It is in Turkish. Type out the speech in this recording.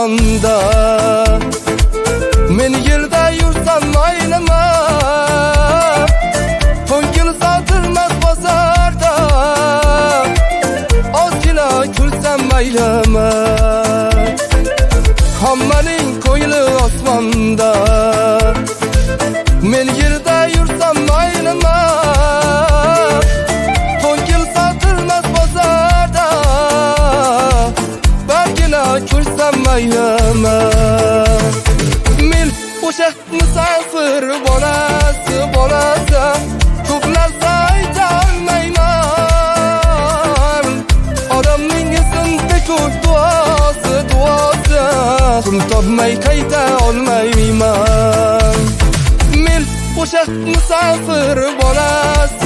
osmonda. Men yerda yursam maylima, ko'ngil sotilmas bozorda. Ozgina kulsam maylima, hammaning ko'ngli osmonda. Men yerda yursam maylima, ko'ngil sotilmas bozorda. Bargina kulsam maylima. Men o'sha musafir bolasi, ko'p narsa aytolmayman. Odamning esida ko'p duosi, kun topmay qayta olmayman. Men o'sha musafir bolasi,